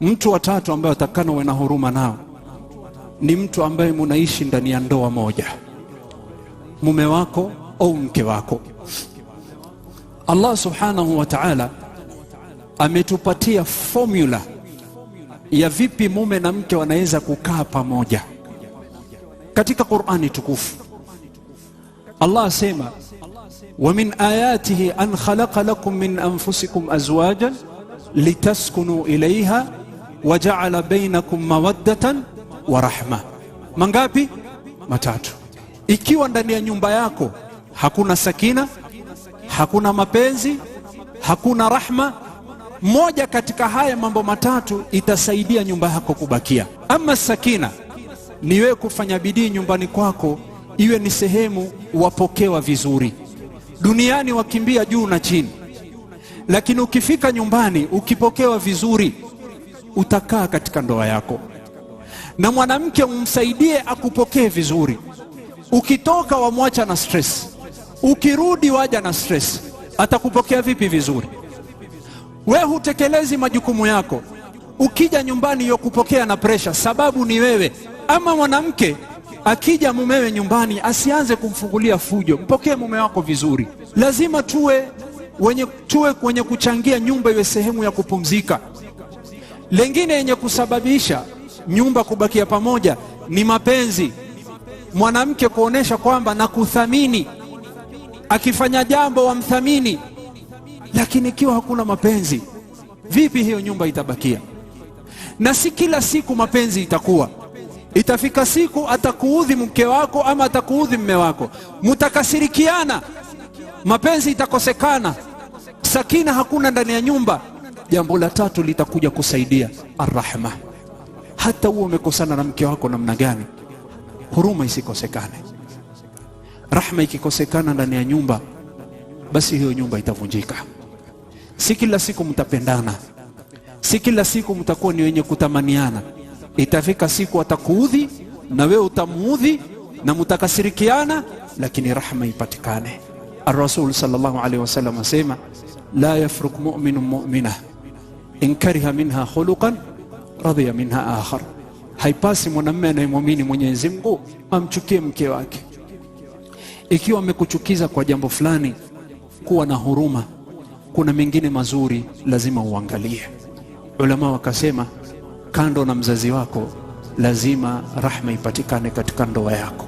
Mtu wa tatu ambaye atakana uwe na huruma nao ni mtu ambaye mnaishi ndani ya ndoa moja, mume wako au mke wako. Allah subhanahu wa ta'ala ametupatia formula ya vipi mume na mke wanaweza kukaa pamoja katika Qur'ani tukufu. Allah asema, wa min ayatihi an khalaqa lakum min anfusikum azwajan litaskunu ilayha wa ja'ala bainakum mawaddatan wa rahma. Mangapi? Matatu. Ikiwa ndani ya nyumba yako hakuna sakina, hakuna mapenzi, hakuna rahma, moja katika haya mambo matatu itasaidia nyumba yako kubakia. Ama sakina ni wewe kufanya bidii nyumbani kwako iwe ni sehemu wapokewa vizuri. Duniani wakimbia juu na chini, lakini ukifika nyumbani ukipokewa vizuri utakaa katika ndoa yako. Na mwanamke umsaidie akupokee vizuri. Ukitoka wamwacha na stress, ukirudi waja na stress, atakupokea vipi vizuri? Wewe hutekelezi majukumu yako, ukija nyumbani yokupokea na pressure, sababu ni wewe. Ama mwanamke akija mumewe nyumbani asianze kumfungulia fujo, mpokee mume wako vizuri. Lazima tuwe wenye kuchangia nyumba iwe sehemu ya kupumzika. Lengine yenye kusababisha nyumba kubakia pamoja ni mapenzi. Mwanamke kuonesha kwamba na kuthamini, akifanya jambo wamthamini. Lakini ikiwa hakuna mapenzi, vipi hiyo nyumba itabakia? Na si kila siku mapenzi itakuwa. Itafika siku atakuudhi mke wako ama atakuudhi mume wako, mtakasirikiana, mapenzi itakosekana, sakina hakuna ndani ya nyumba. Jambo la tatu litakuja kusaidia, arrahma. Hata uwe umekosana na mke wako namna gani, huruma isikosekane. Rahma ikikosekana ndani ya nyumba, basi hiyo nyumba itavunjika. Si kila siku mtapendana, si kila siku mtakuwa ni wenye kutamaniana. Itafika siku atakuudhi na wewe utamuudhi na mtakasirikiana, lakini rahma ipatikane. Ar-Rasul sallallahu alaihi wasallam asema, la yafruk mu'minun mu'minah in kariha minha khuluqan radhiya minha akhar. Haipasi mwanamume anayemwamini Mwenyezi Mungu amchukie mke wake. Ikiwa amekuchukiza kwa jambo fulani, kuwa na huruma. Kuna mengine mazuri lazima uangalie. Ulama wakasema, kando na mzazi wako lazima rahma ipatikane katika ndoa yako.